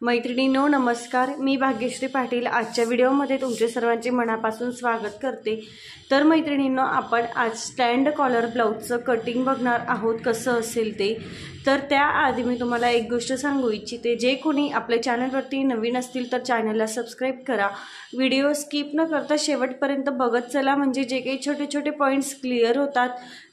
मैत्रिणींनो नमस्कार, मी भाग्यश्री पाटील आजच्या व्हिडिओमध्ये तुमचे सर्वांचे मनापासून स्वागत करते। तर मैत्रिणींनो आपण आज स्टँड कॉलर ब्लाउजचं कटिंग बघणार आहोत कसं असेल ते। तर त्याआधी मी तुम्हाला एक गोष्ट सांगू इच्छिते, जे कोणी आपल्या चॅनलवरती नवीन असतील तर चॅनलला सबस्क्राइब करा, व्हिडिओ स्किप न करता शेवटपर्यंत बघत चला, म्हणजे जे काही छोटे छोटे पॉइंट्स क्लिअर होतात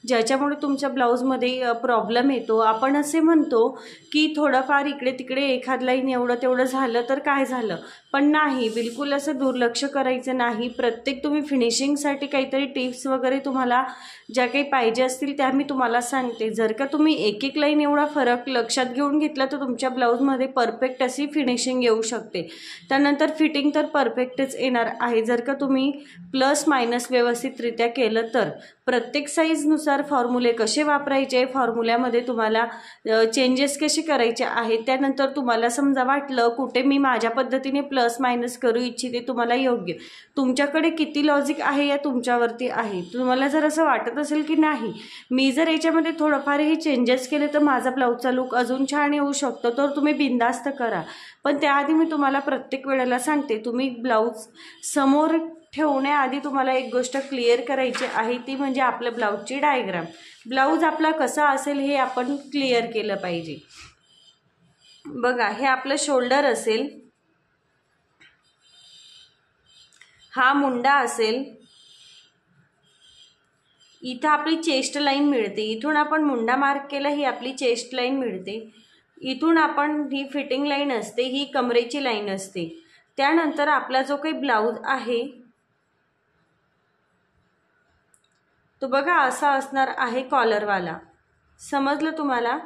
ज्याच्यामुळे तुमच्या ब्लाउजमध्ये प्रॉब्लेम येतो। आपण असे म्हणतो की थोडंफार इकडे तिकडे एखाद लाईन एवढं तेवढं झालं तर काय झालं, पण नाही, बिलकुल असं दुर्लक्ष करायचं नाही। प्रत्येक तुम्ही फिनिशिंगसाठी काहीतरी टिप्स वगैरे तुम्हाला ज्या काही पाहिजे असतील त्या मी तुम्हाला सांगते। जर का तुम्ही एक एक लाईन एवढा फरक लक्षात घेऊन घेतला तर तुमच्या ब्लाउजमध्ये परफेक्ट अशी फिनिशिंग येऊ शकते। त्यानंतर फिटिंग तर परफेक्टच येणार आहे जर का तुम्ही प्लस मायनस व्यवस्थितरित्या केलं तर। प्रत्येक साईजनुसार फॉर्म्युले कसे वापरायचे, फॉर्म्युल्यामध्ये तुम्हाला चेंजेस कसे करायचे आहेत, त्यानंतर तुम्हाला समजा वाटलं कुठे मी माझ्या पद्धतीने प्लस मायनस करू इच्छिते, तुम्हाला योग्य तुमच्याकडे किती लॉजिक आहे या तुमच्यावरती आहे। तुम्हाला जर असं वाटत असेल की नाही मी जर याच्यामध्ये थोडंफार हे चेंजेस केले तर माझा ब्लाउजचा लुक अजून छान येऊ शकतो, तर तुम्ही बिनधास्त करा। पण त्याआधी मी तुम्हाला प्रत्येक वेळेला सांगते, तुम्ही ब्लाउज समोर ठेवण्याआधी तुम्हाला एक गोष्ट क्लिअर करायची आहे, ती म्हणजे आपल्या ब्लाउजची डायग्राम। ब्लाउज आपला कसा असेल हे आपण क्लिअर केलं पाहिजे। बघा, हे आपलं शोल्डर असेल, हा मुंडा असेल, इथं आपली चेस्ट लाईन मिळते, इथून आपण मुंडा मार्क केला ही आपली चेस्ट लाईन मिळते, इथून आपण ही फिटिंग लाईन असते, ही कमरेची लाईन असते। त्यानंतर आपला जो काही ब्लाउज आहे तो बघा असा असणार आहे कॉलरवाला, समजलं तुम्हाला?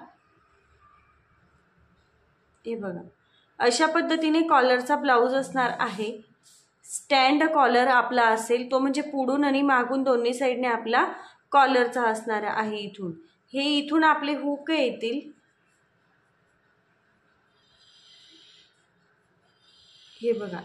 हे बघा अशा पद्धतीने कॉलरचा ब्लाउज असणार आहे। स्टँड कॉलर आपला असेल तो म्हणजे पुढून आणि मागून दोन्ही साईडने आपला कॉलरचा असणार आहे। इथून आपले हुक येतील, हे बघा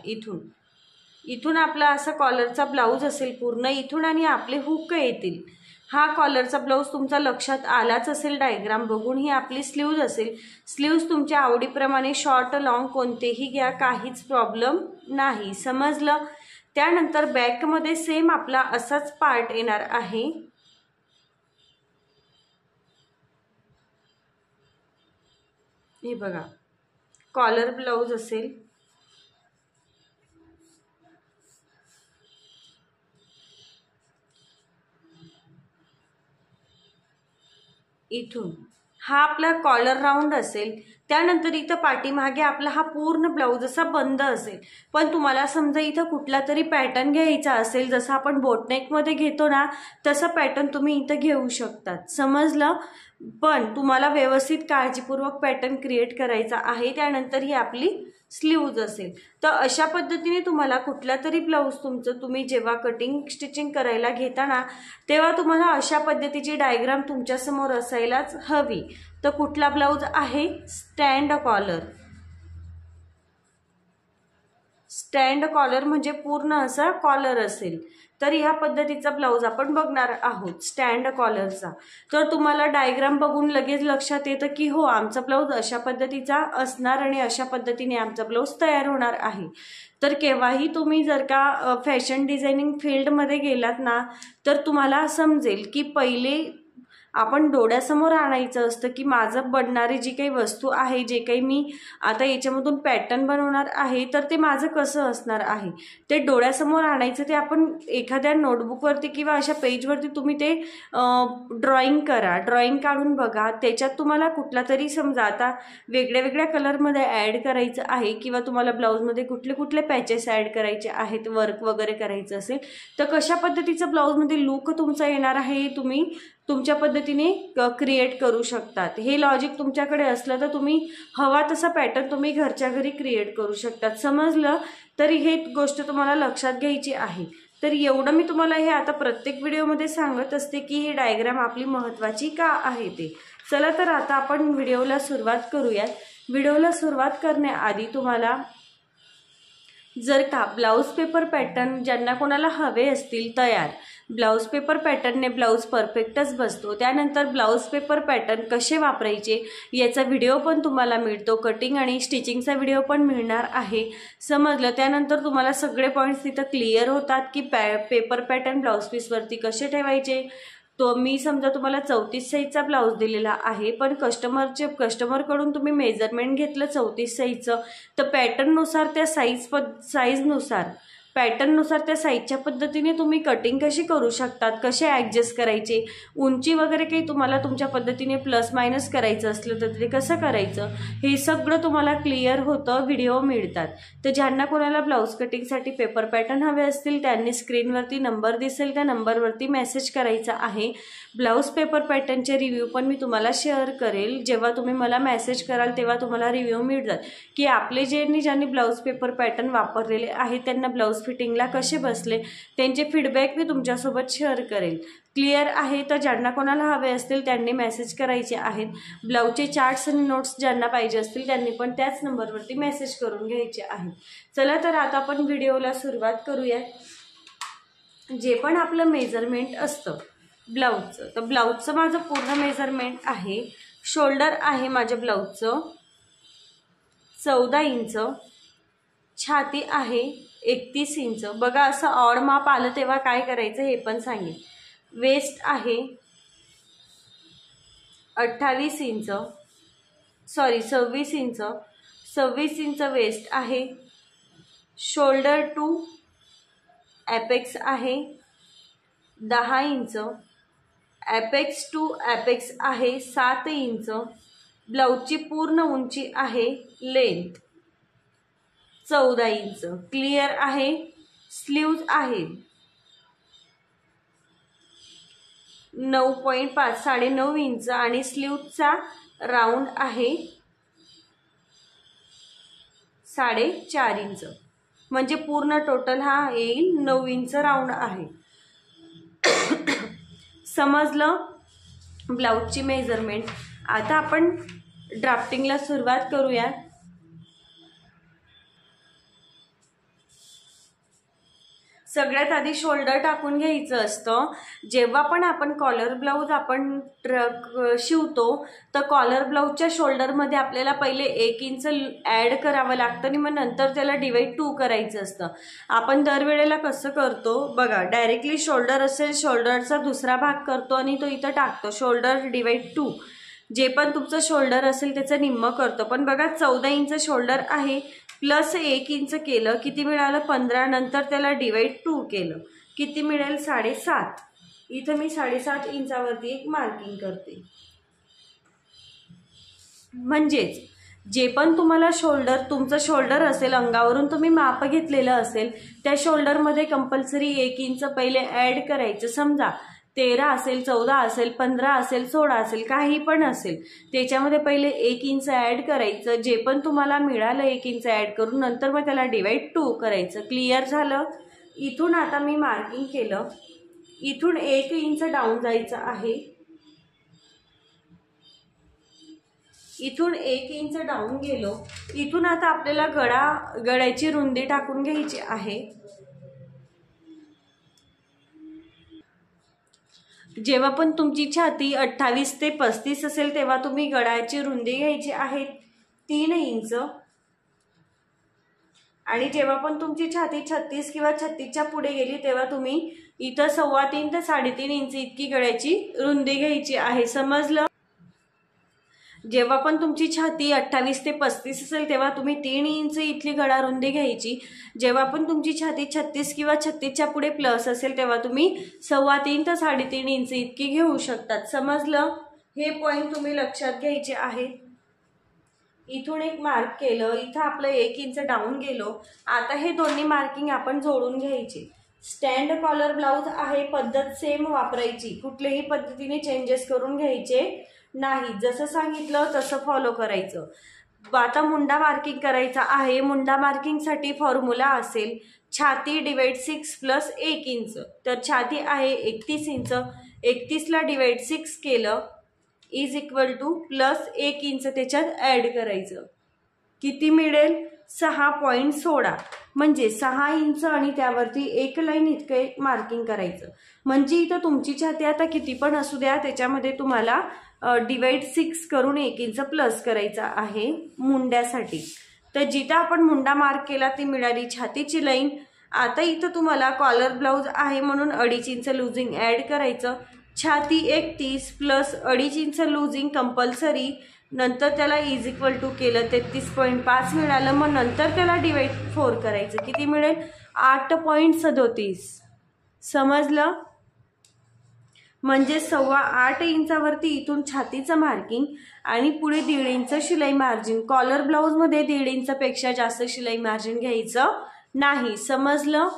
इथून आपला असा कॉलरचा ब्लाउज असेल पूर्ण, इथून आणि आपले हुक येतील। हा कॉलरचा ब्लाउज तुमचा लक्षात आलाच असेल डायग्राम बघून। ही आपली स्लीव्ज असेल, स्लीव्ज तुमच्या आवडीप्रमाणे शॉर्ट लॉंग कोणतेही घ्या, काहीच प्रॉब्लेम नाही, समजलं? त्यानंतर बॅकमध्ये सेम आपला असाच पार्ट येणार आहे। हे बघा कॉलर ब्लाउज असेल, इथून हा आपला कॉलर राऊंड असेल। त्यानंतर इथं पाठीमागे आपला हा पूर्ण ब्लाउज असा बंद असेल। पण तुम्हाला समजा इथं कुठला तरी पॅटर्न घ्यायचा असेल, जसं आपण बोटनेक मध्ये घेतो ना तसा पॅटर्न तुम्ही इथं घेऊ शकतात, समजलं? पण तुम्हाला व्यवस्थित काळजीपूर्वक पॅटर्न क्रिएट करायचा आहे। त्यानंतर ही आपली स्लीव्ज असेल। तर अशा पद्धतीने तुम्हाला कुठला तरी ब्लाउज तुमचं तुम्ही जेव्हा कटिंग स्टिचिंग करायला घेताना तेव्हा तुम्हाला अशा पद्धतीची डायग्राम तुमच्या समोर असायलाच हवी। तर कुठला ब्लाउज आहे? Stand collar. स्टँड कॉलर म्हणजे पूर्ण असा कॉलर असेल, तर ह्या पद्धतीचा ब्लाउज आपण बघणार आहोत स्टँड कॉलरचा। तर तुम्हाला डायग्राम बघून लगेच लक्षात येतं की हो आमचा ब्लाउज अशा पद्धतीचा असणार आणि अशा पद्धतीने आमचा ब्लाउज तयार होणार आहे। तर केव्हाही तुम्ही जर का फॅशन डिझायनिंग फील्डमध्ये गेलात ना तर तुम्हाला समजेल की पहिले आपण डोळ्यासमोर आणायचं असतं की माझं बनणारी जी काही वस्तू आहे, जे काही मी आता याच्यामधून पॅटर्न बनवणार आहे तर ते माझं कसं असणार आहे ते डोळ्यासमोर आणायचं। ते आपण एखाद्या नोटबुकवरती किंवा अशा पेजवरती तुम्ही ते ड्रॉइंग करा, ड्रॉइंग काढून बघा। त्याच्यात तुम्हाला कुठला तरी समजा आता वेगळ्या वेगळ्या कलरमध्ये ॲड करायचं आहे किंवा तुम्हाला ब्लाऊजमध्ये कुठले कुठले पॅचेस ॲड करायचे आहेत, वर्क वगैरे करायचं असेल तर कशा पद्धतीचं ब्लाऊजमध्ये लुक तुमचा येणार आहे हे तुम्ही तुमच्या पद्धतीने क्रिएट करू शकतात। हे लॉजिक तुमच्याकडे असलं तर तुम्ही हवा तसा पॅटर्न तुम्ही घरच्या घरी क्रिएट करू शकतात, समजलं? तरी हे गोष्ट तुम्हाला लक्षात घ्यायची आहे। तर एवढं मी तुम्हाला हे आता प्रत्येक व्हिडिओमध्ये सांगत असते की ही डायग्राम आपली महत्त्वाची का आहे ते। चला तर आता आपण व्हिडिओला सुरुवात करूयात। व्हिडिओला सुरुवात करण्याआधी तुम्हाला जर का ब्लाऊज पेपर पॅटर्न ज्यांना कोणाला हवे असतील तयार, ब्लाऊज पेपर पॅटर्नने ब्लाऊज परफेक्टच बसतो, त्यानंतर ब्लाऊज पेपर पॅटर्न कसे वापरायचे याचा व्हिडिओ पण तुम्हाला मिळतो, कटिंग आणि स्टिचिंगचा व्हिडिओ पण मिळणार आहे, समजलं. त्यानंतर तुम्हाला सगळे पॉईंट्स तिथं क्लिअर होतात की पेपर पॅटर्न ब्लाऊज पीसवरती कसे ठेवायचे. तो मी समजा तुम्हाला 34 साईजचा ब्लाऊज दिलेला आहे, पण कस्टमरकडून तुम्ही मेजरमेंट घेतलं 34 साईजचं, तर पॅटर्ननुसार त्या साईजनुसार पॅटर्ननुसार त्या साईजच्या पद्धतीने तुम्ही कटिंग कशी करू शकतात, कसे ॲडजस्ट करायचे, उंची वगैरे काही तुम्हाला तुमच्या पद्धतीने प्लस मायनस करायचं असलं तर ते कसं करायचं, हे सगळं तुम्हाला क्लिअर होतं, व्हिडिओ मिळतात. तर ज्यांना कोणाला ब्लाऊज कटिंगसाठी पेपर पॅटर्न हवे असतील त्यांनी स्क्रीनवरती नंबर दिसेल त्या नंबरवरती मेसेज करायचा आहे. ब्लाऊज पेपर पॅटर्नचे रिव्ह्यू पण मी तुम्हाला शेअर करेल. जेव्हा तुम्ही मला मेसेज कराल तेव्हा तुम्हाला रिव्ह्यू मिळतात की आपले ज्यांनी ब्लाऊज पेपर पॅटर्न वापरलेले आहेत त्यांना ब्लाऊज फिटिंगला कसे बसले, त्यांचे फीडबॅक मी तुमच्यासोबत शेअर करेल. क्लिअर आहे. तर ज्यांना कोणाला हवे असतील त्यांनी मेसेज करायचे आहेत. ब्लाऊजचे चार्ट्स आणि नोट्स ज्यांना पाहिजे असतील त्यांनी पण त्याच नंबरवरती मेसेज करून घ्यायचे आहेत. चला तर आता आपण व्हिडिओला सुरुवात करूया. जे पण आपलं मेजरमेंट असतं ब्लाऊजचं, तर ब्लाऊजचं माझं पूर्ण मेजरमेंट आहे. शोल्डर आहे माझ्या ब्लाऊजचं 14 इंच, छाती आहे 31 इंच. बघा असं ऑड माप आलं तेव्हा काय करायचं हे पण सांगेन. वेस्ट आहे 26 इंच, 26 इंच वेस्ट आहे. शोल्डर टू ॲपेक्स आहे 10 इंच, ॲपेक्स टू ॲपेक्स आहे 7 इंच. ब्लाऊजची पूर्ण उंची आहे लेंथ 14 इंच. क्लिअर आहे. स्लीव्ज आहे 9.5 9.5 इंच आणि स्लीव्जचा राऊंड आहे 4.5 इंच. म्हणजे पूर्ण टोटल हा येईल 9 इंच राऊंड आहे. समजलं ब्लाऊजची मेजरमेंट. आता आपण ड्राफ्टिंगला सुरुवात करूया. सगळ्यात आधी शोल्डर टाकून घ्यायचं असतं. जेव्हा पण आपण कॉलर ब्लाऊज आपण शिवतो तर कॉलर ब्लाऊजच्या शोल्डरमध्ये आपल्याला पहिले 1 इंच ॲड करावं लागतं आणि मग नंतर त्याला डिवाइड 2 करायचं असतं. आपण दरवेळेला कसं करतो बघा, डायरेक्टली शोल्डर असेल शोल्डरचा दुसरा भाग करतो आणि तो इथं टाकतो शोल्डर डिवाइड 2. जे पण तुमचं शोल्डर असेल त्याचं निम्म करतो. पण बघा 14 इंच शोल्डर आहे प्लस 1 इंच केलं किती मिळालं 15. नंतर त्याला डिवाइड 2 केलं किती मिळेल 7.5. इथं मी 7.5 इंचावरती एक मार्किंग करते. म्हणजेच जे पण तुम्हाला तुमचं शोल्डर असेल अंगावरून तुम्ही माप घेतलेलं असेल त्या शोल्डरमध्ये कंपल्सरी 1 इंच पहिले ॲड करायचं. समजा 13 असेल 14 असेल 15 असेल 16 असेल काही पण असेल त्याच्यामध्ये पहिले 1 इंच ॲड करायचं. जे पण तुम्हाला मिळालं 1 इंच ॲड करून नंतर मग त्याला डिवाइड 2 करायचं. क्लिअर झालं. इथून आता मी मार्किंग केलं. इथून 1 इंच डाऊन जायचं आहे. इथून 1 इंच डाऊन गेलो. इथून आता आपल्याला गळ्याची रुंदी टाकून घ्यायची आहे. जेव्हा पण तुमची छाती 28 ते 35 असेल तेव्हा तुम्ही गळ्याची रुंदी घ्यायची आहे 3 इंच. आणि जेव्हा पण तुमची छाती 36 किंवा 36च्या पुढे गेली तेव्हा तुम्ही इथं 3.25 ते 3.5 इंच इतकी गळ्याची रुंदी घ्यायची आहे. समजलं. जेव्हा पण तुमची छाती 28 ते 35 असेल तेव्हा तुम्ही 3 इंच इथली गळा रुंदी घ्यायची. जेव्हा पण तुमची छाती 36 किंवा 36च्या पुढे प्लस असेल तेव्हा तुम्ही 3.25 ते 3.5 इंच इतकी घेऊ शकतात. समजलं. हे पॉईंट तुम्ही लक्षात घ्यायचे आहे. इथून एक मार्क केलं. इथं आपलं 1 इंच डाऊन गेलो. आता हे दोन्ही मार्किंग आपण जोडून घ्यायचे. स्टँड कॉलर ब्लाऊज आहे पद्धत सेम वापरायची. कुठल्याही पद्धतीने चेंजेस करून घ्यायचे नाही. जसं सांगितलं तसं फॉलो करायचं. आता मुंडा मार्किंग करायचा आहे. मुंडा मार्किंगसाठी फॉर्म्युला असेल छाती डिवाइड 6 प्लस 1 इंच. तर छाती आहे 31 इंच. 31ला डिवाइड 6 केलं is equal two plus 1 inch त्याच्यात ॲड करायचं. किती मिळेल 6.16. म्हणजे 6 इंच आणि त्यावरती एक लाईन इतकं एक मार्किंग करायचं. म्हणजे इथं तुमची छाती आता किती पण असू द्या, त्याच्यामध्ये तुम्हाला डिवाइड 6 करून 1 इंच प्लस करायचा आहे मुंड्यासाठी. तर जिथं आपण मुंडा मार्क केला ती मिळाली छातीची लाईन. आता इथं तुम्हाला कॉलर ब्लाउज आहे म्हणून 2.5 इंच लुझिंग ऍड करायचं. छाती 31 प्लस 2.5 इंच लुझिंग कंपल्सरी. नंतर त्याला इज इक्वल टू केलं 33.5 मिळालं. मग नंतर त्याला डिवाइड 4 करायचं. किती मिळेल? 8.37. समजलं? म्हणजे 8.25 इंचावरती इथून छातीचं मार्किंग आणि पुढे 1.5 इंच शिलाई मार्जिन. कॉलर ब्लाउज मध्ये 1.5 इंचापेक्षा जास्त शिलाई मार्जिन घ्यायचं नाही. समजलं?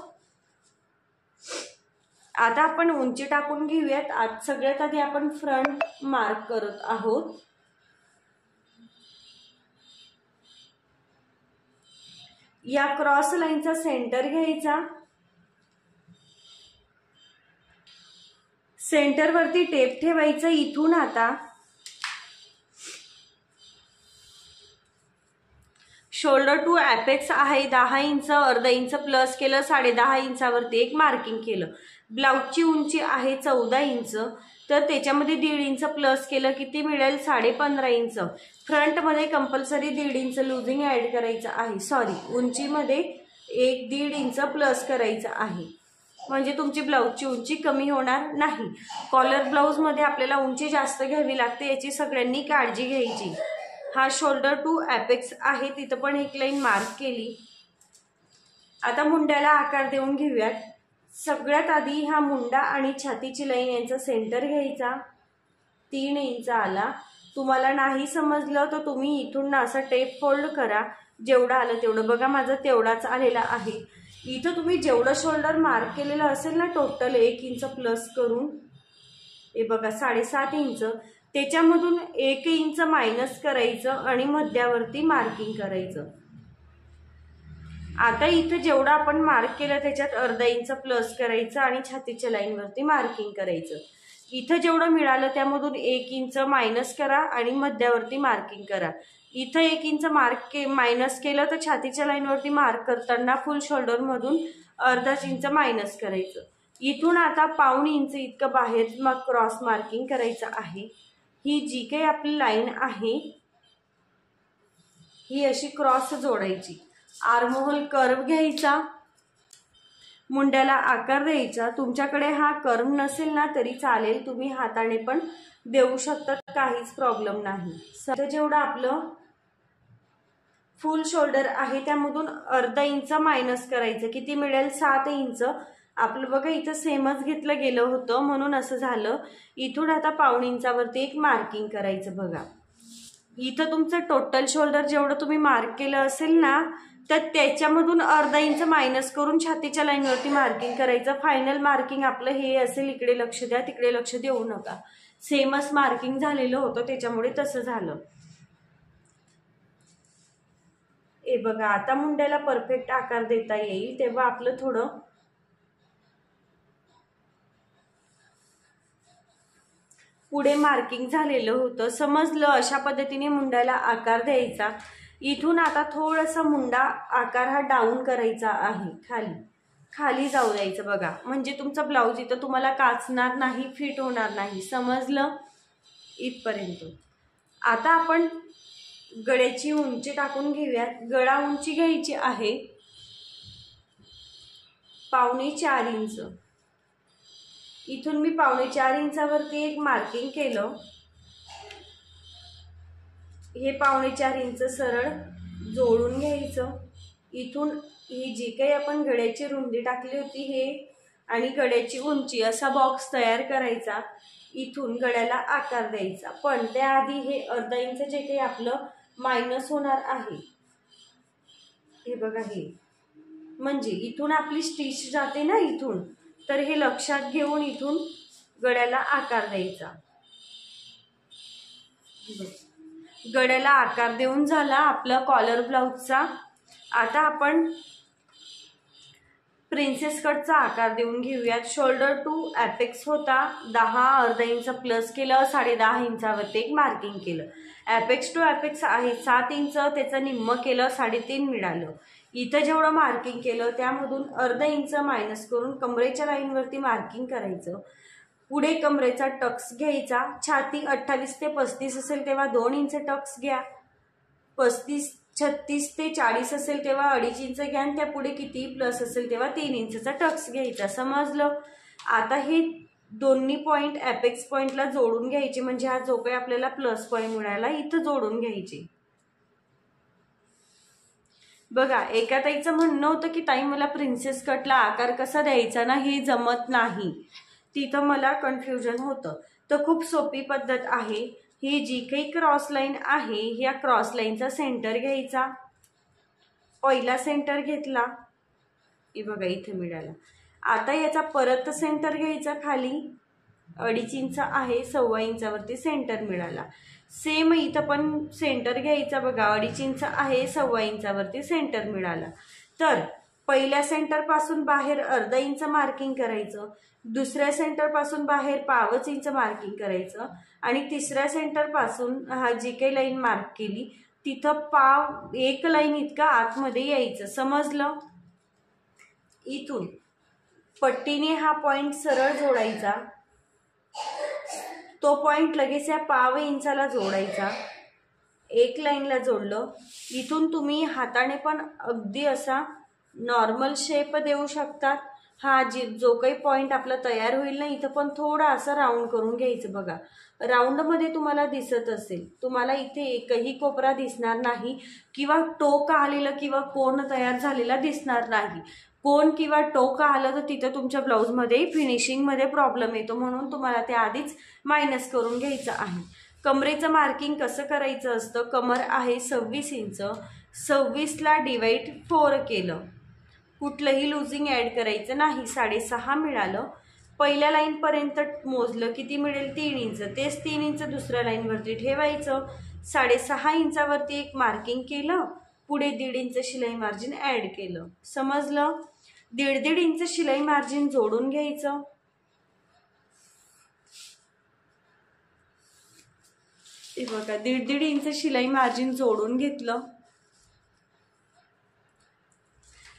आता आपण उंची टाकून घेऊयात. आज सगळ्यात आधी आपण फ्रंट मार्क करत आहोत. या क्रॉस लाईनचा सेंटर घ्यायचा. सेंटर वरती टेप ठेवायचं. इथून आता शोल्डर टू ॲपेक्स आहे 10 इंच. अर्धा इंच प्लस केलं. 10.5 इंचावरती एक मार्किंग केलं. ब्लाउजची उंची आहे 14 इंच. तर त्याच्यामध्ये 1.5 इंच प्लस केलं. किती मिळेल? 15.5 इंच. फ्रंटमध्ये कंपल्सरी 1.5 इंच लुझिंग ऍड करायचं आहे. सॉरी, उंचीमध्ये 1-1.5 इंच प्लस करायचं आहे. म्हणजे तुमची ब्लाउजची उंची कमी होणार नाही. कॉलर ब्लाउज मध्ये आपल्याला उंची जास्त घ्यावी लागते, याची सगळ्यांनी काळजी घ्यायची. हा शोल्डर टू ॲपेक्स आहे, तिथं पण एक लाईन मार्क केली. आता मुंड्याला आकार देऊन घेऊयात. सगळ्यात आधी हा मुंडा आणि छातीची लाईन यांचा सेंटर घ्यायचा. 3 इंच आला. तुम्हाला नाही समजलं तर तुम्ही इथून असं टेप फोल्ड करा. जेवढं आलं तेवढं. बघा माझं तेवढाच आलेला आहे. इथं तुम्ही जेवढं शोल्डर मार्क केलेलं असेल ना टोटल 1 इंच प्लस करून, हे बघा 7.5 इंच, त्याच्यामधून 1 इंच मायनस करायचं आणि मध्यावरती मार्किंग करायचं. आता इथं जेवढं आपण मार्क केलं त्याच्यात अर्धा इंच प्लस करायचं आणि छातीच्या लाईन वरती मार्किंग करायचं. इथं जेवढं मिळालं त्यामधून 1 इंच मायनस करा आणि मध्यावरती मार्किंग करा. इथं 1 इंच मायनस केलं तर छातीच्या लाईन वरती मार्क करताना फुल शोल्डर मधून अर्धा इंच मायनस करायचं. इथून आता 1.25 इंच इतकं बाहेर मग क्रॉस मार्किंग करायचं आहे. ही जी काही आपली लाईन आहे ही अशी क्रॉस जोडायची. आर्महोल कर्व घ्यायचा. मुंड्याला आकार द्यायचा. तुमच्याकडे हा कर्व नसेल ना तरी चालेल, तुम्ही हाताने पण देऊ शकता, काहीच प्रॉब्लेम नाही. तर जेवढं आपलं फुल शोल्डर आहे त्यामधून अर्धा इंच मायनस करायचं. किती मिळेल? 7 इंच. आपलं बघा इथं सेमच घेतलं गेलं होतं म्हणून असं झालं. इथून आता 1.25 इंचावरती एक मार्किंग करायचं. बघा इथं तुमचं टोटल शोल्डर जेवढं तुम्ही मार्क केलं असेल ना तर त्याच्यामधून अर्धा इंच मायनस करून छातीच्या लाईनवरती मार्किंग करायचं. फायनल मार्किंग आपलं हे असेल. इकडे लक्ष द्या, तिकडे लक्ष देऊ नका. सेमच मार्किंग झालेलं होतं त्याच्यामुळे तसं झालं. हे बघा आता मुंड्याला परफेक्ट आकार देता येईल. तेव्हा आपलं थोडं पुढे मार्किंग झालेलं होतं. समजलं? अशा पद्धतीने मुंड्याला आकार द्यायचा. इथून आता थोडासा मुंडा आकार हा डाऊन करायचा आहे. खाली जाऊ द्यायचं. बघा म्हणजे तुमचा ब्लाऊज इथं तुम्हाला काचणार नाही, फिट होणार नाही. समजलं? इथपर्यंत. आता आपण गळ्याची उंची टाकून घेऊयात. गळा उंची घ्यायची आहे 4.25 इंच. इथून मी 4.25 इंचावरती एक मार्किंग केलं. हे 4.25 इंच सरळ जोडून घ्यायचं. इथून ही जी काही आपण गळ्याची रुंदी टाकली होती हे आणि गळ्याची उंची असा बॉक्स तयार करायचा. इथून गळ्याला आकार द्यायचा. पण त्याआधी हे अर्धा इंच जे काही आपलं मायनस होणार आहे, हे बघा, हे म्हणजे इथून आपली स्टिच जाते ना इथून, तर हे लक्षात घेऊन इथून गळ्याला आकार द्यायचा. गळ्याला आकार देऊन झाला आपला कॉलर ब्लाउजचा. आता आपण प्रिन्सेस कटचा आकार देऊन घेऊयात। शोल्डर टू ॲपेक्स होता 10, अर्धा इंच प्लस केलं, 10.5 इंचावरती एक मार्किंग केलं। ॲपेक्स टू ॲपेक्स आहे 7 इंच, त्याचं निम्म केलं 3.5 मिळालं। इथं जेवढं मार्किंग केलं त्यामधून अर्धा इंच मायनस करून कमरेच्या लाईनवरती मार्किंग करायचं। पुढे कमरेचा टक्स घ्यायचा। छाती 28 ते 35 असेल तेव्हा 2 इंच टक्स घ्या, 36 ते 40 असेल तेव्हा 2.5 इंच घ्या, आणि त्या पुढे किती प्लस असेल तेव्हा 3 इंचचा टक्स घ्यायचा। समजलं? आता हे दोन्ही पॉइंट ॲपेक्स पॉइंटला जोडून घ्यायचे, म्हणजे हा जो काही आपल्याला प्लस पॉइंट मिळाला इथं जोडून घ्यायचे। बघा, एका ताईचं म्हणणं होतं की ताई मला प्रिन्सेस कटला आकार कसा द्यायचा ना, हे जमत नाही, तिथं मला कन्फ्युजन होतं। तर खूप सोपी पद्धत आहे। ही जी काही क्रॉस लाईन आहे, या क्रॉस लाईनचा सेंटर घ्यायचा। पहिला सेंटर घेतला, हे बघा इथे मिळाला। आता याचा परत सेंटर घ्यायचा खाली, 2.5 इंच आहे, 1.25 इंचावरती सेंटर मिळाला। सेम इथं पण सेंटर घ्यायचा, बघा 2.5 इंच आहे, 1.25 इंचावरती सेंटर मिळाला। तर पहिल्या सेंटर पासून बाहेर अर्धा इंच मार्किंग करायचं, दुसऱ्या सेंटर पासून बाहेर 1.25 इंच मार्किंग करायचं, आणि तिसऱ्या सेंटर पासून हा जी काही लाईन मार्क केली तिथं 1 लाईन इतका आतमध्ये यायचं। समजलं? इथून पट्टीने हा पॉइंट सरळ जोडायचा, तो पॉइंट लगेच या 1.25 इंचाला जोडायचा। 1 लाईनला जोडलं, इथून तुम्ही हाताने पण अगदी असा नॉर्मल शेप देऊ शकतात। हा जो काही पॉइंट आपला तयार होईल ना, इथं पण थोडा असं राऊंड करून घ्यायचं। बघा, राऊंड मध्ये तुम्हाला दिसत असेल, तुम्हाला इथे एकही कोपरा दिसणार नाही, किंवा टोक आलेलं किंवा कोण तयार झालेला दिसणार नाही। कोण किंवा टोक आलं तर तिथं तुमच्या ब्लाऊजमध्ये फिनिशिंगमध्ये प्रॉब्लेम येतो, म्हणून तुम्हाला ते आधीच मायनस करून घ्यायचं आहे। कमरेचं मार्किंग कसं करायचं असतं, कमर आहे 26 इंच, 26ला डिवाइड 4 केलं, कुठलंही लुजिंग ॲड करायचं नाही, 6.5 मिळालं। पहिल्या लाईनपर्यंत मोजलं, किती मिळेल 3 इंच, तेच 3 इंच दुसऱ्या लाईनवरती ठेवायचं। 6.5 इंचावरती एक मार्किंग केलं, पुढे 1.5 इंच शिलाई मार्जिन ॲड केलं। समजलं? 1.5 इंच शिलाई मार्जिन जोडून घ्यायचं। हे बघा, 1.5 इंच शिलाई मार्जिन जोडून घेतलं।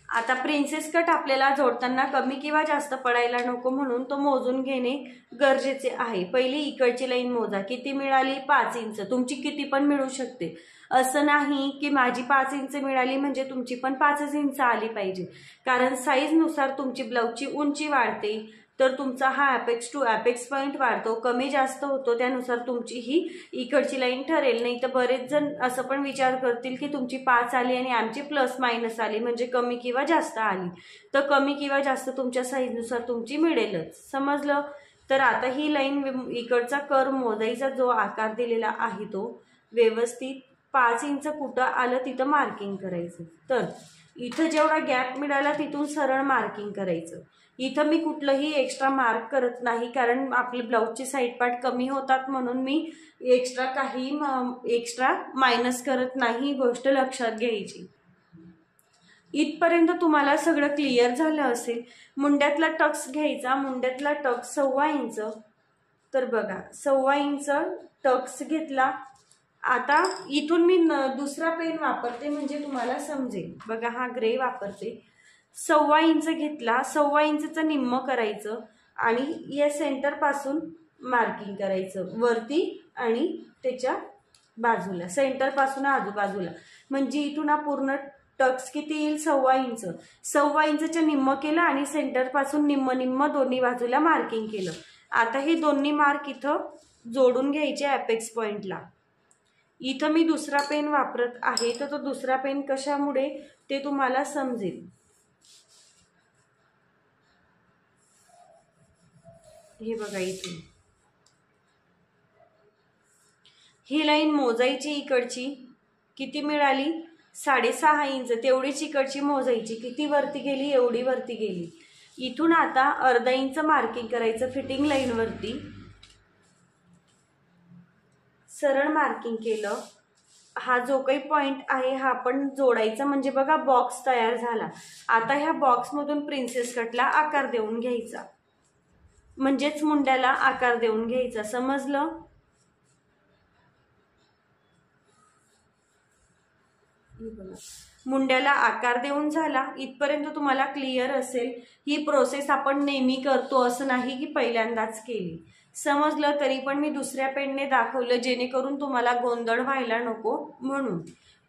आता प्रिन्सेस कट आपल्याला जोडताना कमी किंवा जास्त पडायला नको, म्हणून तो मोजून घेणे गरजेचे आहे। पहिली इकडची लाईन मोजा, किती मिळाली 5 इंच, तुमची किती पण मिळू शकते। असं नाही की माझी 5 इंच मिळाली म्हणजे तुमची पण 5 इंच आली पाहिजे, कारण साईजनुसार तुमची ब्लाऊजची उंची वाढते, तर तुमचा हा ॲपेक्स टू ॲपेक्स पॉइंट वाढतो, कमी जास्त होतो, त्यानुसार तुमची ही इकडची लाईन ठरेल। नाही तर बरेच जण असं पण विचार करतील की तुमची 5 आली आणि आमची प्लस मायनस आली, म्हणजे कमी किंवा जास्त आली, तर कमी किंवा जास्त तुमच्या साईजनुसार तुमची मिळेलच। समजलं? तर आता ही लाईन, इकडचा कर मोजायचा, जो आकार दिलेला आहे तो व्यवस्थित 5 इंच कुठं आलं तिथं मार्किंग करायचं। तर इथं जेवढा गॅप मिळाला तिथून सरळ मार्किंग करायचं। इथं मी कुठलंही एक्स्ट्रा मार्क करत नाही, कारण आपले ब्लाऊजचे साईड पार्ट कमी होतात, म्हणून मी एक्स्ट्रा मायनस करत नाही, ही गोष्ट लक्षात घ्यायची। इथपर्यंत तुम्हाला सगळं क्लिअर झालं असेल। मुंड्यातला टक्स घ्यायचा, मुंड्यातला टक्स 1.25 इंच, तर बघा 1.25 इंच टक्स घेतला। आता इथून मी दुसरा पेन वापरते, म्हणजे तुम्हाला समजेल। बघा, हा ग्रे वापरते। 1.25 इंच घेतला, 1.25 इंचचं निम्म करायचं, आणि या सेंटर पासून मार्किंग करायचं वरती आणि त्याच्या बाजूला, सेंटर पासून आजूबाजूला, म्हणजे इथून हा पूर्ण टक्स किती येईल 1.25 इंच। 1.25 इंचच्या निम्म केलं आणि सेंटर पासून निम्म दोन्ही बाजूला मार्किंग केलं। आता हे दोन्ही मार्क इथं जोडून घ्यायचे ॲपेक्स पॉइंटला। इथं मी दुसरा पेन वापरत आहे, तर तो दुसरा पेन कशामुळे ते तुम्हाला समजेल। हे बघा, इथून ही लाईन मोजायची, इकडची किती मिळाली 6.5 इंच, तेवढीच इकडची मोजायची, किती वरती गेली एवढी वरती गेली। इथून आता अर्धा इंच मार्किंग करायचं फिटिंग लाईनवरती, सरळ मार्किंग केलं, हा जो काही पॉइंट आहे हा आपण जोडायचा, म्हणजे बघा बॉक्स तयार झाला. आता ह्या बॉक्समधून प्रिन्सेस कटला आकार देऊन घ्यायचा, म्हणजेच मुंड्याला आकार देऊन घ्यायचा. समजलं? मुंड्याला आकार देऊन झाला. इथपर्यंत तुम्हाला क्लिअर असेल. ही प्रोसेस आपण नेहमी करतो असं नाही की पहिल्यांदाच केली. समजलं? तरी पण मी दुसऱ्या पेनने दाखवलं जेणेकरून तुम्हाला गोंधळ व्हायला नको म्हणून.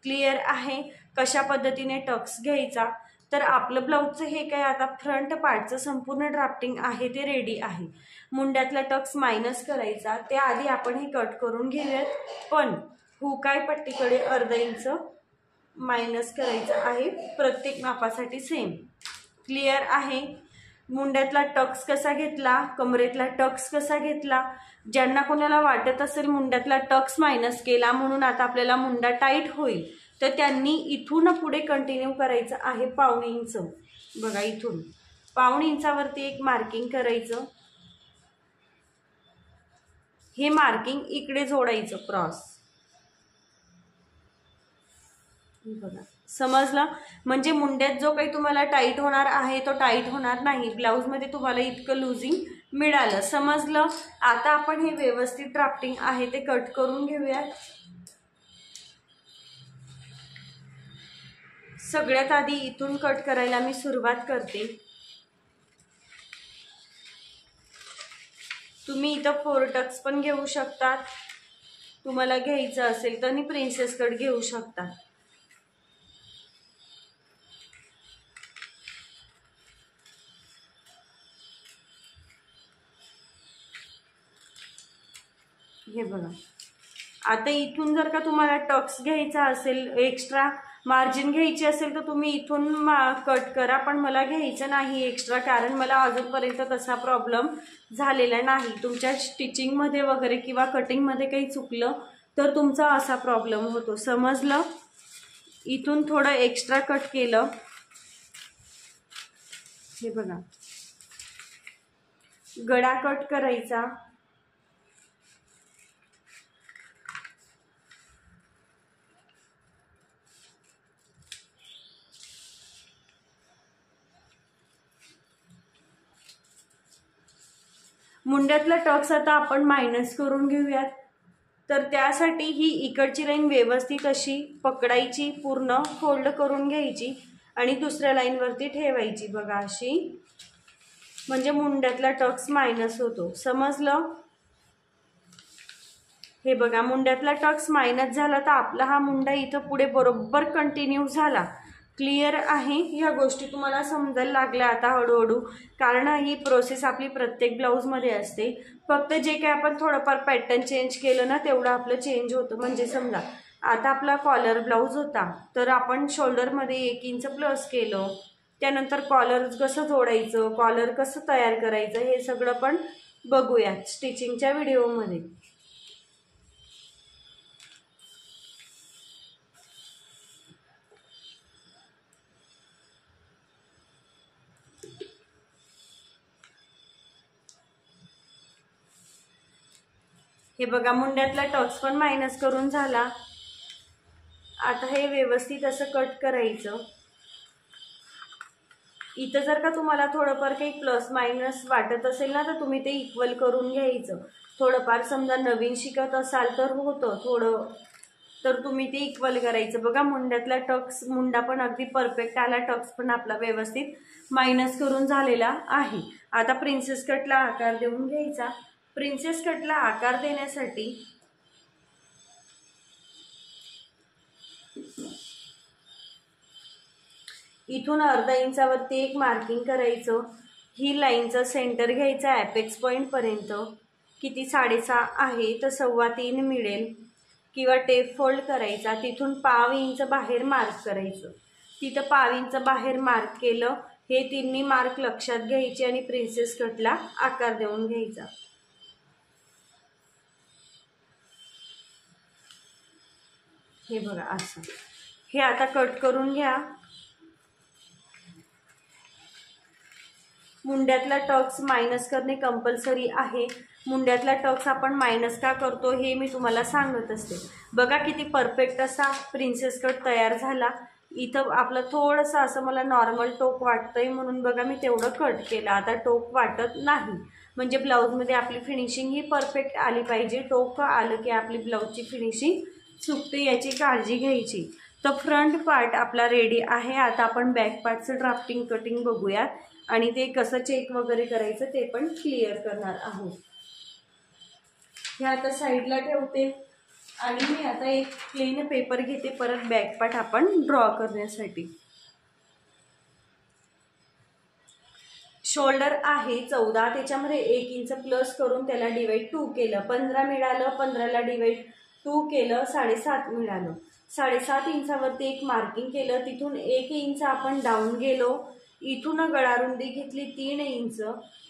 क्लिअर आहे कशा पद्धतीने टक्स घ्यायचा? तर आपलं ब्लाऊजचं हे काय आता फ्रंट पार्टचं संपूर्ण ड्राफ्टिंग आहे ते रेडी आहे. मुंड्यातला टक्स मायनस करायचा, त्याआधी आपण हे कट करून घेऊयात. पण हुकाय पट्टीकडे अर्धा इंच मायनस करायचं आहे, प्रत्येक मापासाठी सेम. क्लिअर आहे? मुंड्यातला टक्स कसा घेतला, कमरेतला टक्स कसा घेतला. ज्यांना कोणाला वाटत असेल मुंड्यातला टक्स मायनस केला म्हणून आता आपल्याला मुंडा टाईट होईल, तर त्यांनी इथून पुढे कंटिन्यू करायचं आहे 1.5 इंच. बघा इथून 1.5 इंचावरती एक मार्किंग करायचं. हे मार्किंग इकडे जोडायचं क्रॉस. बघा समजलं? म्हणजे मुंड्यात जो काही तुम्हाला टाईट होणार आहे तो टाईट होणार नाही. ब्लाऊजमध्ये तुम्हाला इतकं लुजिंग मिळालं. समजलं? आता आपण हे व्यवस्थित ड्राफ्टिंग आहे ते कट करून घेऊयात. सगळ्यात आधी इथून कट करायला मी सुरुवात करते. तुम्ही इथं 4 टक्स पण घेऊ शकतात, तुम्हाला घ्यायचं असेल तर, आणि प्रिन्सेस कट घेऊ शकतात. हे बघा आता इथून जर का तुम्हाला टक्स घ्यायचा असेल, एक्स्ट्रा मार्जिन घ्यायची असेल तर तुम्ही इथून कट करा. पण मला घ्यायचं नाही एक्स्ट्रा, कारण मला अजूनपर्यंत तसा प्रॉब्लेम झालेला नाही. तुमच्या स्टिचिंगमध्ये वगैरे किंवा कटिंगमध्ये काही चुकलं तर तुमचा असा प्रॉब्लेम होतो. समजलं? इथून थोडं एक्स्ट्रा कट केलं. हे बघा गळा कट करायचा. मुंड्यातला टक्स आता आपण मायनस करून घेऊयात. तर त्यासाठी ही इकडची लाईन व्यवस्थित अशी पकडायची, पूर्ण फोल्ड करून घ्यायची आणि दुसऱ्या लाईनवरती ठेवायची. बघा अशी, म्हणजे मुंड्यातला टक्स मायनस होतो. समजलं? हे बघा मुंड्यातला टक्स मायनस झाला तर आपला हा मुंडा इथं पुढे बरोबर कंटिन्यू झाला. क्लिअर आहे? ह्या गोष्टी तुम्हाला समजायला लागल्या आता हळूहळू, कारण ही प्रोसेस आपली प्रत्येक ब्लाऊजमध्ये असते. फक्त जे काही आपण थोडंफार पॅटर्न चेंज केलं ना तेवढं आपलं चेंज होतं. म्हणजे समजा आता आपला कॉलर ब्लाऊज होता तर आपण शोल्डरमध्ये 1 इंच प्लस केलं. त्यानंतर कॉलर कसं जोडायचं, कॉलर कसं तयार करायचं हे सगळं पण बघूयात स्टिचिंगच्या व्हिडिओमध्ये. हे बघा मुंड्यातला टक्स पण मायनस करून झाला. आता हे व्यवस्थित असं कट करायचं. इथं जर का तुम्हाला थोडंफार काही प्लस मायनस वाटत असेल ना तर तुम्ही ते इक्वल करून घ्यायचं. थोडंफार समजा नवीन शिकत असाल तर होतं थोडं, तर तुम्ही ते इक्वल करायचं. बघा मुंड्यातला टक्स, मुंडा पण अगदी परफेक्ट आला, टक्स पण आपला व्यवस्थित मायनस करून झालेला आहे. आता प्रिन्सेस कटला आकार देऊन घ्यायचा. प्रिन्सेस कटला आकार देण्यासाठी इथून अर्धा इंचावरती एक मार्किंग करायचं. ही लाईनचं सेंटर घ्यायचं ॲपेक्स पॉईंट पर्यंत. किती 6.5 आहे तर 3.25 मिळेल. किंवा टेप फोल्ड करायचा, तिथून 1/2 इंच बाहेर मार्क करायचं. तिथं 1/2 इंच बाहेर मार्क केलं. हे तिन्ही मार्क लक्षात घ्यायचे आणि प्रिन्सेस कटला आकार देऊन घ्यायचा. हे बघा असं. हे आता कट करून घ्या. मुंड्यातला टक्स मायनस करणे कंपल्सरी आहे. मुंड्यातला टक्स आपण मायनस का करतो हे मी तुम्हाला सांगत असते। बघा किती परफेक्ट असा प्रिन्सेस कट तयार झाला। इथं आपलं थोडंसं असं मला नॉर्मल टोक वाटतंय म्हणून बघा मी तेवढं कट केलं। आता टोक वाटत नाही, म्हणजे ब्लाऊजमध्ये आपली फिनिशिंग ही परफेक्ट आली पाहिजे। टोक आलं की आपली ब्लाऊजची फिनिशिंग चुकते, याची काळजी घ्यायची। तर फ्रंट पार्ट आपला रेडी आहे। आता आपण बॅक पार्टचं ड्राफ्टिंग कटिंग बघूयात आणि ते कसं चेक वगैरे करायचं ते पण क्लिअर करणार आहोत। हे आता साईडला ठेवते आणि मी आता एक प्लेन पेपर घेते परत बॅक पार्ट आपण ड्रॉ करण्यासाठी। शोल्डर आहे 14, त्याच्यामध्ये 1 इंच प्लस करून त्याला डिवाइड 2 केलं, 15 मिळालं। 15ला डिवाइड 2 केलं, 7.5 मिळालं। 7.5 इंचावरती एक मार्किंग केलं, तिथून 1 इंच आपण डाऊन गेलो। इथून गळा रुंदी घेतली 3 इंच।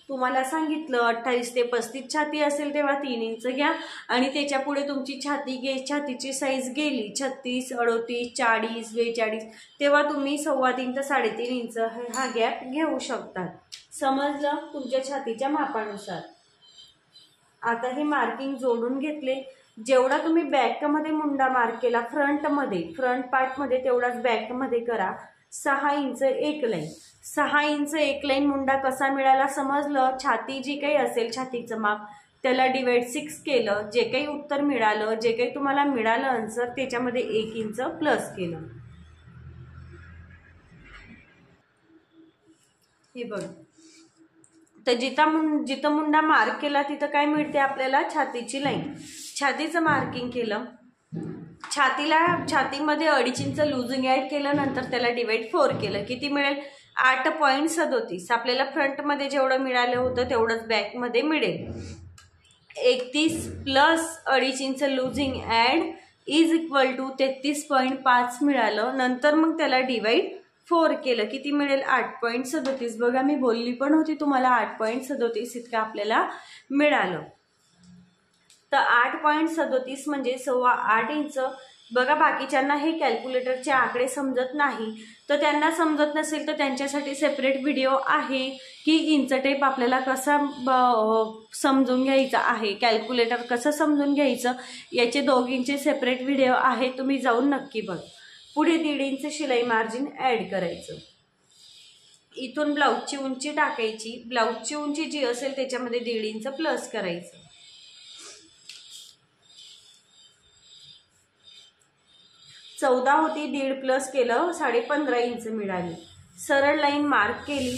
तुम्हाला सांगितलं 28 ते 35 छाती असेल तेव्हा 3 इंच घ्या आणि त्याच्या पुढे तुमची छातीची साईज गेली 36, 38, 40, 42 तेव्हा तुम्ही 3.25 ते 3.5 इंच हा गॅप घेऊ शकता। समजलं तुमच्या छातीच्या मापानुसार। आता हे मार्किंग जोडून घेतले। जेवढा तुम्ही बॅकमध्ये मुंडा मार्क केला फ्रंट पार्टमध्ये तेवढाच बॅकमध्ये करा। 6 इंच एक लाईन, 6 इंच एक लाईन मुंडा कसा मिळाला समजलं। छाती जी काही असेल छातीचं माप त्याला डिवाइड 6 केलं, जे काही उत्तर मिळालं, जे काही तुम्हाला मिळालं आन्सर त्याच्यामध्ये 1 इंच प्लस केलं। हे बघ, तर जिथं मुंडा मार्क केला तिथं काय मिळते आपल्याला छातीची लाईन। छातीचं मार्किंग केलं, छातीमध्ये 2.5 इंच लूजिंग ऍड केलं, नंतर त्याला डिवाइड 4 केलं, किती मिळेल 8.37। आपल्याला फ्रंटमध्ये जेवढं मिळालं होतं तेवढंच बॅकमध्ये मिळेल। 31 plus 2.5 inch loosing add is equal to 33.5 मिळालं। नंतर मग त्याला डिवाइड 4 केलं, किती मिळेल 8.37। बघा मी बोलली पण होती तुम्हाला 8.37 इतकं आपल्याला मिळालं। तर 8.37 म्हणजे 8.25 इंच। बघा बाकीच्यांना हे कॅल्क्युलेटरचे आकडे समजत नाही, तर त्यांना समजत नसेल तर त्यांच्यासाठी सेपरेट व्हिडिओ आहे की इंच टेप आपल्याला कसा समजून घ्यायचा आहे, कॅल्क्युलेटर कसं समजून घ्यायचं, याचे दोघींचे सेपरेट व्हिडिओ आहे, तुम्ही जाऊन नक्की बघ। पुढे 1.5 इंच शिलाई मार्जिन ऍड करायचं। इथून ब्लाऊजची उंची टाकायची, ब्लाऊजची उंची जी असेल त्याच्यामध्ये 1.5 इंच प्लस करायचं। 14 होती, 1.5 प्लस केलं 15.5 इंच मिळाली। सरळ लाईन मार्क केली,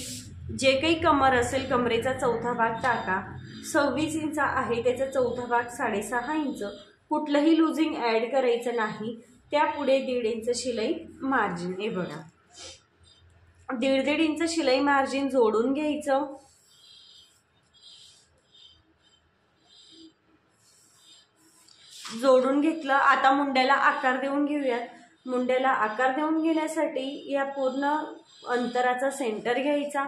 जे काही कमर असेल कमरेचा चौथा भाग टाका। 26 इंच आहे, त्याचा चौथा भाग 6.5 इंच। कुठलंही लूजिंग ऍड करायचं नाही, त्यापुढे 1.5 इंच शिलाई मार्जिन। हे बघा 1.5 इंच शिलाई मार्जिन जोडून घ्यायचं। जोडून घेतलं, आता मुंड्याला आकार देऊन घेऊयात। मुंड्याला आकार देऊन घेण्यासाठी या पूर्ण अंतराचा सेंटर घ्यायचा।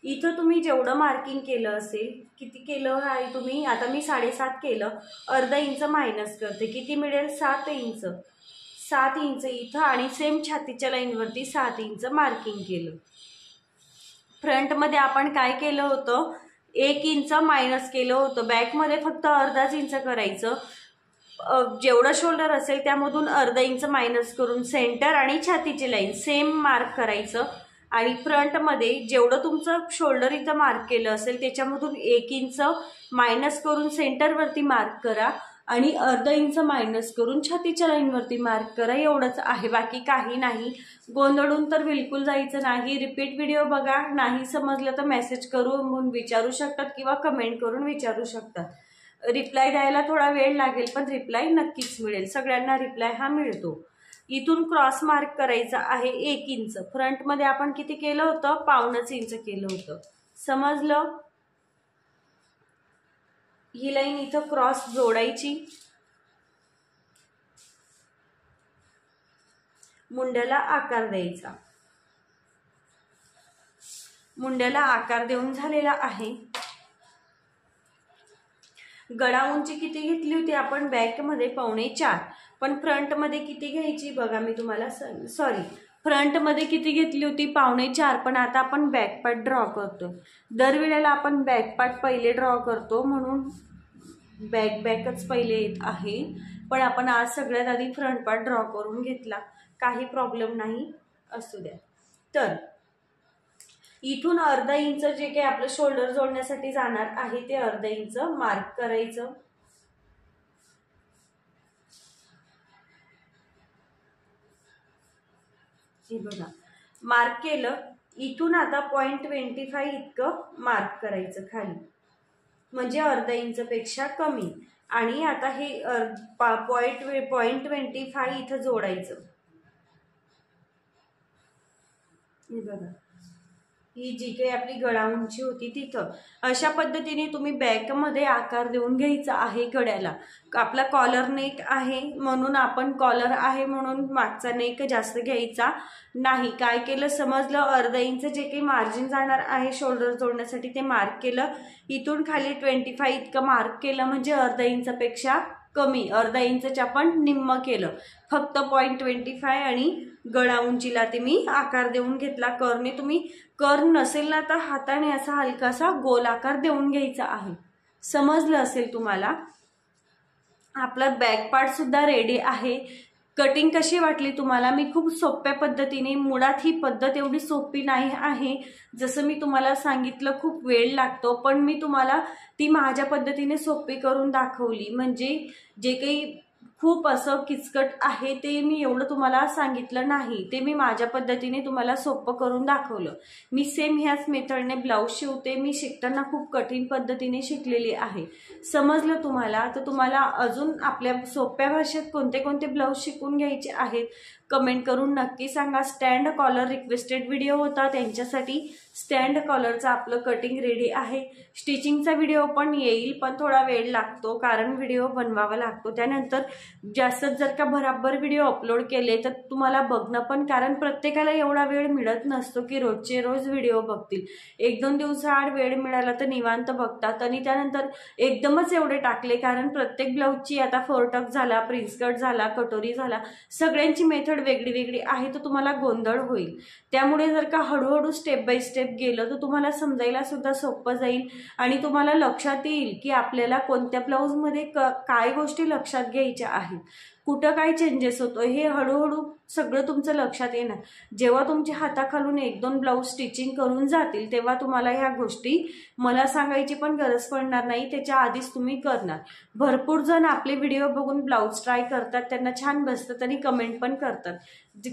इथं तुम्ही जेवढं मार्किंग केलं असेल, किती केलं आहे तुम्ही, आता मी 7.5 केलं, 1/2 इंच मायनस करते, किती मिळेल 7 इंच। 7 इंच इथं आणि सेम छातीच्या लाईनवरती 7 इंच मार्किंग केलं। फ्रंटमध्ये आपण काय केलं होतं, 1 इंच मायनस केलं होतं, बॅकमध्ये फक्त 1/2 इंच करायचं। जेवढं शोल्डर असेल त्यामधून 1/2 इंच मायनस करून सेंटर आणि छातीची लाईन सेम मार्क करायचं आणि फ्रंटमध्ये जेवढं तुमचं शोल्डर इथं मार्क केलं असेल त्याच्यामधून 1 इंच मायनस करून सेंटरवरती मार्क करा आणि 1/2 इंच मायनस करून छातीच्या लाईनवरती मार्क करा। एवढंच आहे, बाकी काही नाही। गोंधळून तर बिलकुल जायचं नाही। रिपीट व्हिडिओ बघा, नाही समजलं तर मेसेज करून विचारू शकतात किंवा कमेंट करून विचारू शकतात। रिप्लाय द्यायला थोडा वेळ लागेल पण रिप्लाय नक्कीच मिळेल, सगळ्यांना रिप्लाय हा मिळतो। इथून क्रॉस मार्क करायचा आहे 1 इंच। फ्रंटमध्ये आपण किती केलं होतं, 1.25 इंच केलं होतं, समजलं। ही लाईन इथं क्रॉस जोडायची, मुंड्याला आकार द्यायचा। मुंड्याला आकार देऊन झालेला आहे। गळा उंची किती घेतली होती आपण बॅकमध्ये 4.25, पण फ्रंटमध्ये किती घ्यायची बघा मी तुम्हाला फ्रंटमध्ये किती घेतली होती 4.25, पण आता आपण बॅक पार्ट ड्रॉ करतो। दरवेळेला आपण बॅक पार्ट पहिले ड्रॉ करतो, म्हणून बॅकच पहिले येत आहे, पण आपण आज सगळ्यात आधी फ्रंट पार्ट ड्रॉ करून घेतला, काही प्रॉब्लेम नाही, असू द्या. तर इथून अर्धा इंच जे काही आपलं शोल्डर जोडण्यासाठी जाणार आहे ते अर्धा इंच मार्क करायचं. हे बघा मार्क केलं. इथून आता 0.25 इतकं मार्क करायचं खाली, म्हणजे अर्धा इंच पेक्षा कमी. आणि आता हे 0.25 इथं जोडायचं. हे बघा ही जी काही आपली गळा उंची होती तिथं अशा पद्धतीने तुम्ही बॅकमध्ये आकार देऊन घ्यायचा आहे गळ्याला. आपला कॉलर नेक आहे म्हणून आपण कॉलर आहे म्हणून मागचा नेक जास्त घ्यायचा नाही. काय केलं समजलं, अर्धा इंच जे काही मार्जिन जाणार आहे शोल्डर जोडण्यासाठी ते मार्क केलं. इथून खाली 25 इतकं मार्क केलं, म्हणजे अर्धा इंचपेक्षा कमी, अर्धा इंचच्या पण निम्म केलं. फक्त 0.25 आणि गळा उंचीला ते मी आकार देऊन घेतला. कर्ने तुम्ही कर नसेल ना तर हाताने असा हलकासा गोल आकार देऊन घ्यायचा आहे. समजलं असेल तुम्हाला. आपला बॅक पार्ट सुद्धा रेडी आहे. कटिंग कशी वाटली तुम्हाला? मी खूप सोप्या पद्धतीने, मुळात ही पद्धत एवढी सोपी नाही आहे. जसं मी तुम्हाला सांगितलं खूप वेळ लागतो, पण मी तुम्हाला ती माझ्या पद्धतीने सोपी करून दाखवली. म्हणजे जे काही खूप असं किचकट आहे ते मी एवढं तुम्हाला सांगितलं नाही, ते मी माझ्या पद्धतीने तुम्हाला सोपं करून दाखवलं. मी सेम ह्याच मेथडने ब्लाऊज शिवते. मी शिकताना खूप कठीण पद्धतीने शिकलेली आहे. समजलं तुम्हाला? तर तुम्हाला अजून आपल्या सोप्या भाषेत कोणते कोणते ब्लाऊज शिकून घ्यायचे आहेत कमेंट करून नक्की सांगा. स्टँड कॉलर रिक्वेस्टेड व्हिडिओ होता, त्यांच्यासाठी स्टँड कॉलरचं आपलं कटिंग रेडी आहे. स्टिचिंगचा व्हिडिओ पण येईल, पण थोडा वेळ लागतो कारण व्हिडिओ बनवावा लागतो. त्यानंतर जास्त जर का भराभर व्हिडिओ अपलोड केले तर तुम्हाला बघणं पण, कारण प्रत्येकाला एवढा वेळ मिळत नसतो की रोजचे रोज व्हिडिओ बघतील. 1-2 दिवसाआड वेळ मिळाला तर निवांत बघतात. आणि त्यानंतर एकदमच एवढे टाकले कारण प्रत्येक ब्लाऊजची आता 4 टक झाला, प्रिन्स कट झाला, कटोरी झाला, सगळ्यांची मेथड वेगळी वेगळी आहे, तर तुम्हाला गोंधळ होईल. त्यामुळे जर का हळूहळू स्टेप बाय स्टेप गेलं तर तुम्हाला समजायला सुद्धा सोपं जाईल आणि तुम्हाला लक्षात येईल की आपल्याला कोणत्या ब्लाऊजमध्ये काय गोष्टी लक्षात घ्यायच्या आहेत, कुठं काय चेंजेस होतो, हे हळूहळू सगळं तुमचं लक्षात येणार. जेव्हा तुमच्या हाताखालून 1-2 ब्लाऊज स्टिचिंग करून जातील तेव्हा तुम्हाला ह्या गोष्टी मला सांगायची पण गरज पडणार नाही, त्याच्या आधीच तुम्ही करणार. भरपूर जण आपले व्हिडिओ बघून ब्लाऊज ट्राय करतात, त्यांना छान बसतात आणि कमेंट पण करतात.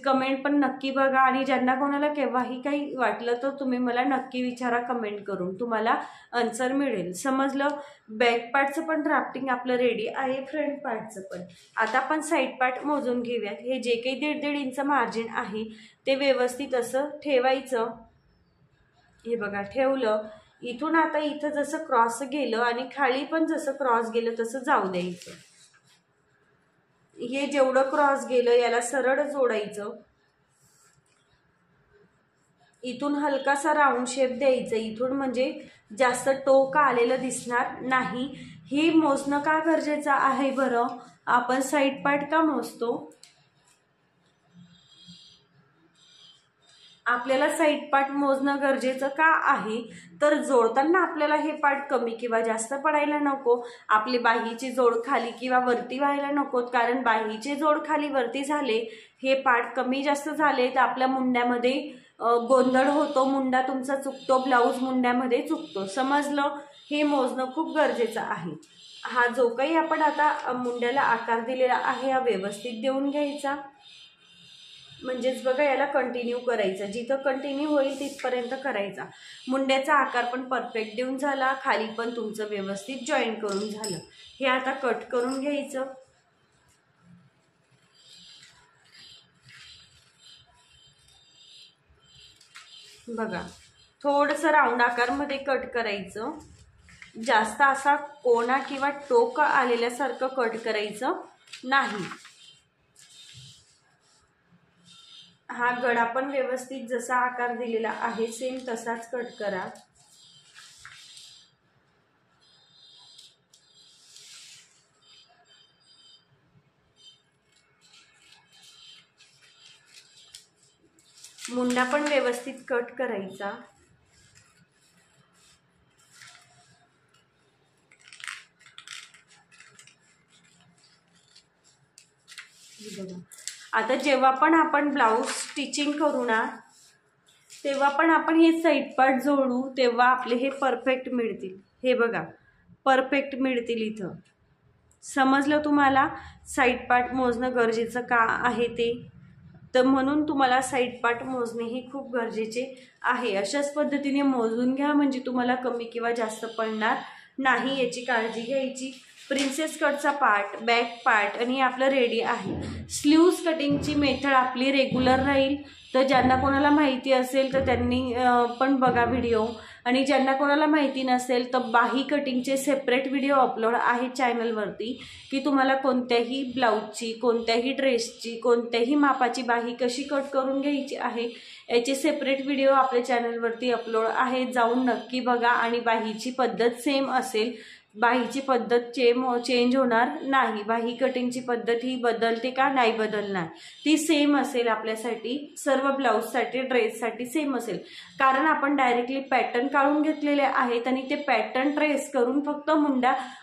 कमेंट पण नक्की बघा आणि ज्यांना कोणाला केव्हाही काही वाटलं तर तुम्ही मला नक्की विचारा कमेंट करून, तुम्हाला आन्सर मिळेल. समजलं? बॅक पार्टचं पण ड्राफ्टिंग आपलं रेडी आहे, फ्रंट पार्टचं पण. आता आपण साईड पार्ट मोजून घेऊयात. हे जे काही 1.5 इंच मार्जिन आहे ते व्यवस्थित असं ठेवायचं. हे बघा ठेवलं. इथून आता इथं जसं क्रॉस गेलं आणि खाली पण जसं क्रॉस गेलं तसं जाऊ द्यायचं. हे जेवढं क्रॉस गेलं याला सरळ जोडायचं. इथून हलकासा राऊंड शेप द्यायचा. इथून म्हणजे जास्त टोक आलेलं दिसणार नाही. हे मोजणं का गरजेचं आहे बरं? आपण साईड पार्ट का मोजतो? आपल्याला साईड पार्ट मोजणं गरजेचं का आहे? तर जोडताना आपल्याला हे पार्ट कमी किंवा जास्त पडायला नको, आपली बाहीची जोड खाली किंवा वरती व्हायला नको. कारण बाहीचे जोड खाली वरती झाले, हे पार्ट कमी जास्त झाले तर आपल्या मुंड्यामध्ये गोंधळ होतो, मुंडा तुमचा चुकतो, ब्लाऊज मुंड्यामध्ये चुकतो. समजलं? हे मोजणं खूप गरजेचं आहे. हा जो काही आपण आता मुंड्याला आकार दिलेला आहे हा व्यवस्थित देऊन घ्यायचा. म्हणजेच बघा याला कंटिन्यू करायचं, जिथं कंटिन्यू होईल तिथपर्यंत करायचा. मुंड्याचा आकार पण परफेक्ट देऊन झाला, खाली पण तुमचं व्यवस्थित जॉईंट करून झालं. हे आता कट करून घ्यायचं. बघा थोडंसं राऊंड आकारमध्ये कट करायचं. जास्त असा कोणा किंवा टोक आलेल्यासारखं कट करायचं नाही. हा गळा पण व्यवस्थित जसा आकार दिलेला आहे सेम तसाच कट करा. मुंडा पण व्यवस्थित कट करायचा. बघा, आता जेव्हा पण आपण ब्लाऊज स्टिचिंग करू ना, तेव्हा पण आपण हे साईड पार्ट जोडू, तेव्हा आपले हे परफेक्ट मिळतील. हे बघा, परफेक्ट मिळतील. इथं समजलं तुम्हाला साईड पार्ट मोजणं गरजेचं का आहे ते? तर म्हणून तुम्हाला साईड पार्ट मोजणे हे खूप गरजेचे आहे. अशाच पद्धतीने मोजून घ्या, म्हणजे तुम्हाला कमी किंवा जास्त पडणार नाही, याची काळजी घ्यायची. प्रिन्सेस कटचा पार्ट, बॅक पार्ट आणि आपलं रेडी आहे. स्लीव्ज कटिंगची मेथड आपली रेग्युलर राहील. तर ज्यांना कोणाला माहिती असेल तर त्यांनी पण बघा व्हिडिओ, आणि ज्यांना कोणाला माहिती नसेल तर बाही कटिंगचे सेपरेट व्हिडिओ अपलोड आहे चॅनलवरती, की तुम्हाला कोणत्याही ब्लाऊजची, कोणत्याही ड्रेसची, कोणत्याही मापाची बाही कशी कट करून घ्यायची आहे याचे सेपरेट व्हिडिओ आपल्या चॅनलवरती अपलोड आहे. जाऊन नक्की बघा. आणि बाहीची पद्धत सेम असेल, बाहीची पद्धत चेंज होणार नाही. बाही कटिंगची पद्धत ही बदलते का? नाही बदलणार, ती सेम असेल आपल्यासाठी. सर्व ब्लाऊजसाठी, ड्रेससाठी सेम असेल, कारण आपण डायरेक्टली पॅटर्न काढून घेतलेले आहेत आणि ते पॅटर्न ट्रेस करून फक्त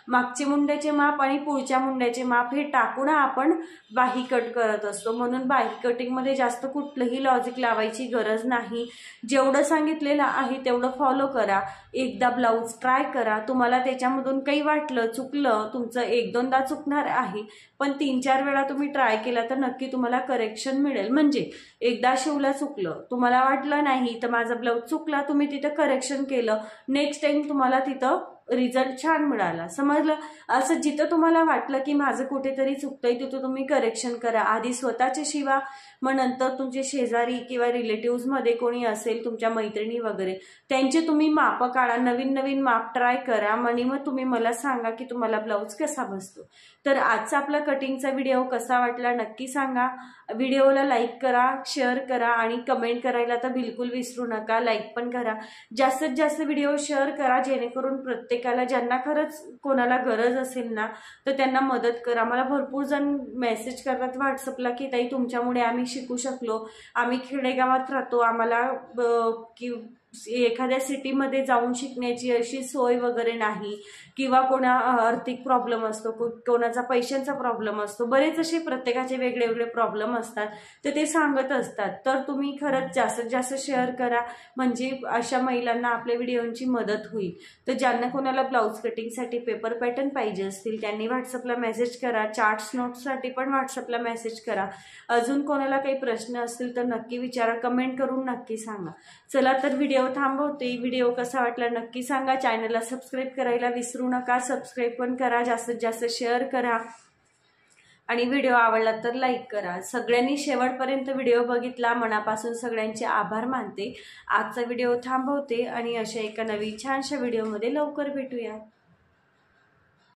मागचे मुंड्याचे माप आणि पुढच्या मुंड्याचे माप हे टाकून आपण बाही कट करत असतो. म्हणून बाही कटिंगमध्ये जास्त कुठलंही लॉजिक लावायची गरज नाही. जेवढं सांगितलेलं आहे तेवढं फॉलो करा. एकदा ब्लाऊज ट्राय करा. तुम्हाला त्याच्यामधून काही वाटलं, चुकलं, तुमचं 1-2दा चुकणार आहे, पण 3-4 वेळा तुम्ही ट्राय केला तर नक्की तुम्हाला करेक्शन मिळेल. म्हणजे एकदा शिवला, चुकलं, तुम्हाला वाटलं नाही तर माझा ब्लाऊज चुकला, तुम्ही तिथं करेक्शन केलं, नेक्स्ट टाइम तुम्हाला तिथं रिझल्ट छान मिळाला. समजलं? असं जिथं तुम्हाला वाटलं की माझं कुठेतरी चुकतंय तिथं तुम्ही करेक्शन करा. आधी स्वतःचे शिवा, मग नंतर तुमचे शेजारी किंवा रिलेटिव्हमध्ये कोणी असेल, तुमच्या मैत्रिणी वगैरे, त्यांचे तुम्ही माप काढा, नवीन नवीन माप ट्राय करा, आणि मग तुम्ही मला सांगा की तुम्हाला ब्लाऊज कसा बसतो. तर आजचा आपला कटिंगचा व्हिडिओ कसा वाटला नक्की सांगा. व्हिडिओला लाईक करा, शेअर करा आणि कमेंट करायला तर बिलकुल विसरू नका. लाईक पण करा, जास्तीत जास्त व्हिडिओ शेअर करा, जेणेकरून प्रत्येकाला, ज्यांना खरंच कोणाला गरज असेल ना तर त्यांना मदत करा. मला भरपूर जण मेसेज करतात व्हॉट्सअपला की ताई तुमच्यामुळे आम्ही शिकू शकलो, आम्ही खेडेगावात राहतो, आम्हाला एखाद्या सिटीमध्ये जाऊन शिकण्याची अशी सोय वगैरे नाही, किंवा कोणा आर्थिक प्रॉब्लेम असतो, कोणाचा पैशांचा प्रॉब्लेम असतो, बरेच असे प्रत्येकाचे वेगळे वेगळे प्रॉब्लेम असतात, तर ते सांगत असतात. तर तुम्ही खरंच जास्तीत जास्त शेअर करा, म्हणजे अशा महिलांना आपल्या व्हिडिओची मदत होईल. तर ज्यांना कोणाला ब्लाऊज कटिंगसाठी पेपर पॅटर्न पाहिजे असतील त्यांनी व्हॉट्सअपला मेसेज करा. चार्ट्स नोट्ससाठी पण व्हॉट्सअपला मेसेज करा. अजून कोणाला काही प्रश्न असतील तर नक्की विचारा, कमेंट करून नक्की सांगा. चला तर व्हिडिओ थांबवते. व्हिडिओ कसा वाटला नक्की सांगा. चॅनलला सबस्क्राईब करायला विसरू नका. सबस्क्राईब पण करा, जास्तीत जास्त शेअर करा आणि व्हिडिओ आवडला तर लाईक करा. सगळ्यांनी शेवटपर्यंत व्हिडिओ बघितला, मनापासून सगळ्यांचे आभार मानते. आजचा व्हिडिओ थांबवते आणि अशा एका नवीन छानशा व्हिडिओमध्ये लवकर भेटूया.